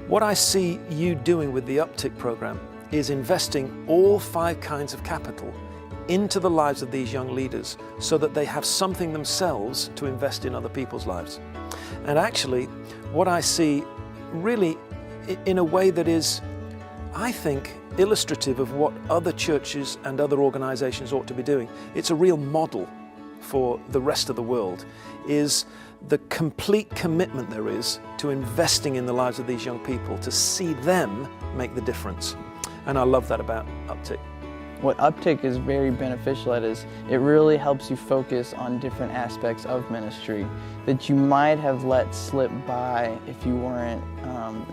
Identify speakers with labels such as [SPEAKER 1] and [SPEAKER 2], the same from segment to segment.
[SPEAKER 1] What I see you doing with the Uptick program is investing all 5 kinds of capital into the lives of these young leaders so that they have something themselves to invest in other people's lives. And actually, what I see really in a way that is, I think, illustrative of what other churches and other organizations ought to be doing. It's a real model for the rest of the world, is the complete commitment there is to investing in the lives of these young people, to see them make the difference. And I love that about Uptick.
[SPEAKER 2] What Uptick is very beneficial at is it really helps you focus on different aspects of ministry that you might have let slip by if you weren't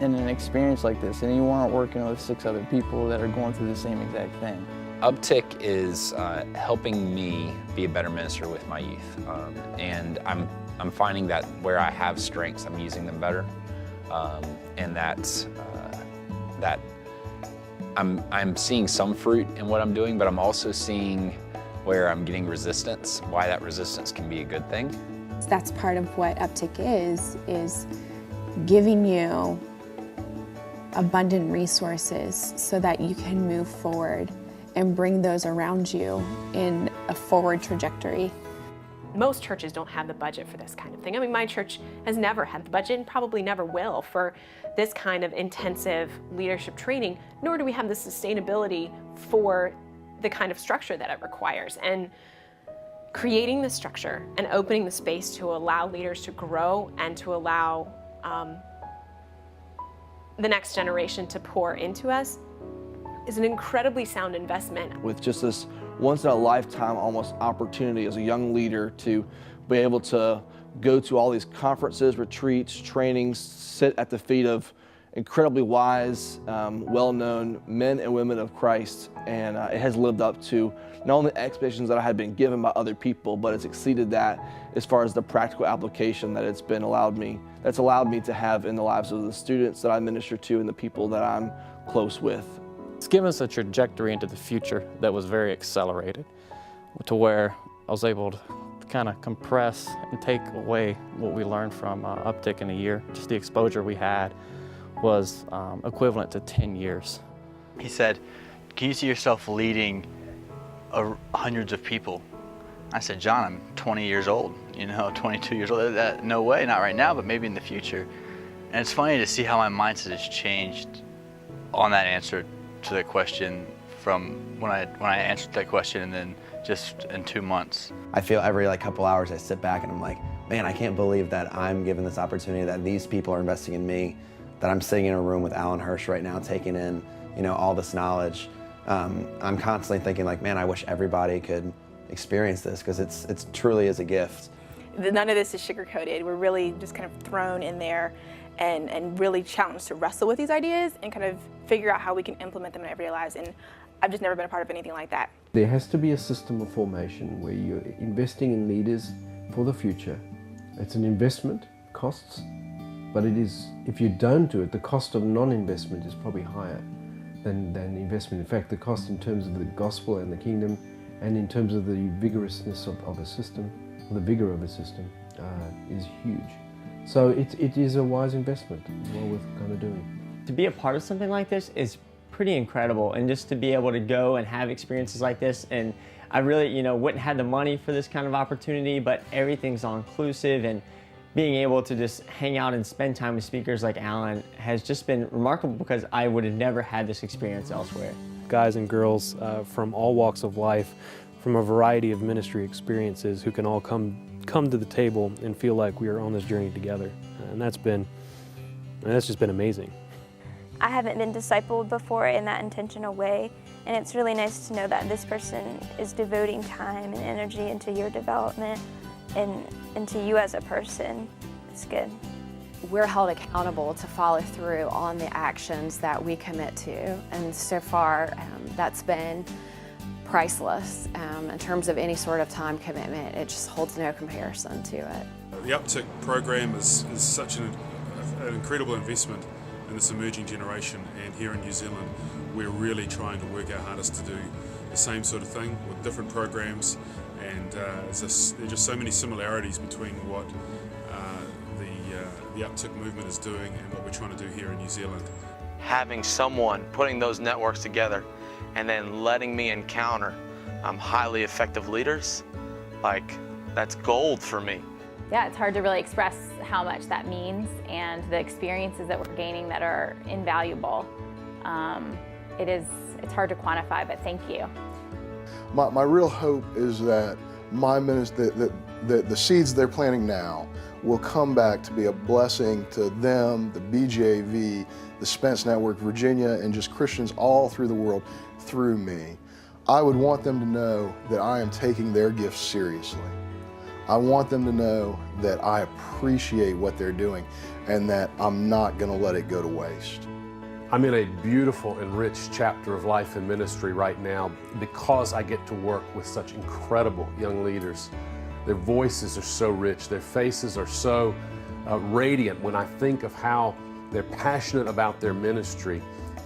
[SPEAKER 2] in an experience like this and you weren't working with 6 other people that are going through the same exact thing.
[SPEAKER 3] Uptick is helping me be a better minister with my youth, and I'm finding that where I have strengths, I'm using them better, and that I'm seeing some fruit in what I'm doing, but I'm also seeing where I'm getting resistance, why that resistance can be a good thing.
[SPEAKER 4] That's part of what Uptick is giving you abundant resources so that you can move forward and bring those around you in a forward trajectory.
[SPEAKER 5] Most churches don't have the budget for this kind of thing. I mean, my church has never had the budget and probably never will for this kind of intensive leadership training, nor do we have the sustainability for the kind of structure that it requires. And creating the structure and opening the space to allow leaders to grow and to allow the next generation to pour into us is an incredibly sound investment.
[SPEAKER 6] With just this once-in-a-lifetime almost opportunity as a young leader to be able to go to all these conferences, retreats, trainings, sit at the feet of incredibly wise, well-known men and women of Christ, and it has lived up to not only the expectations that I had been given by other people, but it's exceeded that as far as the practical application that that's allowed me to have in the lives of the students that I minister to and the people that I'm close with.
[SPEAKER 7] It's given us a trajectory into the future that was very accelerated, to where I was able to kind of compress and take away what we learned from Uptick in a year. Just the exposure we had was equivalent to 10 years.
[SPEAKER 8] He said, "Can you see yourself leading hundreds of people?" I said, "John, I'm 20 years old, 22 years old. No way, not right now, but maybe in the future." And it's funny to see how my mindset has changed on that answer to the question from when I answered that question and then just in 2 months.
[SPEAKER 9] I feel every couple hours I sit back and I'm like, man, I can't believe that I'm given this opportunity, that these people are investing in me, that I'm sitting in a room with Alan Hirsch right now taking in all this knowledge. I'm constantly thinking man, I wish everybody could experience this because it's truly is a gift.
[SPEAKER 10] None of this is sugar-coated. We're really just kind of thrown in there and really challenged to wrestle with these ideas and kind of figure out how we can implement them in everyday lives. And I've just never been a part of anything like that.
[SPEAKER 11] There has to be a system of formation where you're investing in leaders for the future. It's an investment, costs, but it is, if you don't do it, the cost of non-investment is probably higher than investment. In fact, the cost in terms of the gospel and the kingdom and in terms of the vigorousness of a system, the vigor of a system is huge. So it is a wise investment, well worth kind of doing.
[SPEAKER 12] To be a part of something like this is pretty incredible, and just to be able to go and have experiences like this, and I really wouldn't have the money for this kind of opportunity, but everything's all inclusive, and being able to just hang out and spend time with speakers like Alan has just been remarkable because I would have never had this experience elsewhere.
[SPEAKER 13] Guys and girls from all walks of life, from a variety of ministry experiences, who can all come to the table and feel like we are on this journey together, and that's just been amazing.
[SPEAKER 14] I haven't been discipled before in that intentional way, and it's really nice to know that this person is devoting time and energy into your development and into you as a person. It's good.
[SPEAKER 15] We're held accountable to follow through on the actions that we commit to, and so far that's been priceless in terms of any sort of time commitment. It just holds no comparison to it.
[SPEAKER 16] The Uptick program is such an incredible investment in this emerging generation, and here in New Zealand we're really trying to work our hardest to do the same sort of thing with different programs, and there are just so many similarities between what the Uptick movement is doing and what we're trying to do here in New Zealand.
[SPEAKER 6] Having someone putting those networks together and then letting me encounter highly effective leaders, like, that's gold for me.
[SPEAKER 17] Yeah, it's hard to really express how much that means and the experiences that we're gaining that are invaluable. It's hard to quantify, but thank you.
[SPEAKER 18] My real hope is that my ministry, the seeds they're planting now will come back to be a blessing to them, the BJV, the Spence Network, Virginia, and just Christians all through the world through me. I would want them to know that I am taking their gifts seriously. I want them to know that I appreciate what they're doing and that I'm not going to let it go to waste.
[SPEAKER 19] I'm in a beautiful and rich chapter of life and ministry right now because I get to work with such incredible young leaders. Their voices are so rich, their faces are so radiant when I think of how they're passionate about their ministry.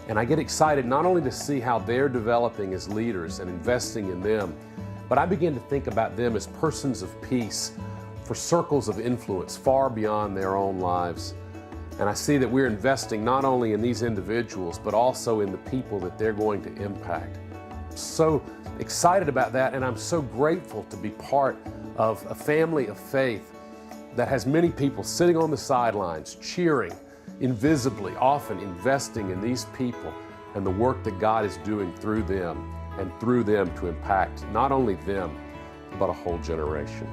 [SPEAKER 19] And I get excited not only to see how they're developing as leaders and investing in them, but I begin to think about them as persons of peace for circles of influence far beyond their own lives. And I see that we're investing not only in these individuals, but also in the people that they're going to impact. I'm so excited about that, and I'm so grateful to be part of a family of faith that has many people sitting on the sidelines, cheering, invisibly, often investing in these people and the work that God is doing through them and through them to impact not only them, but a whole generation.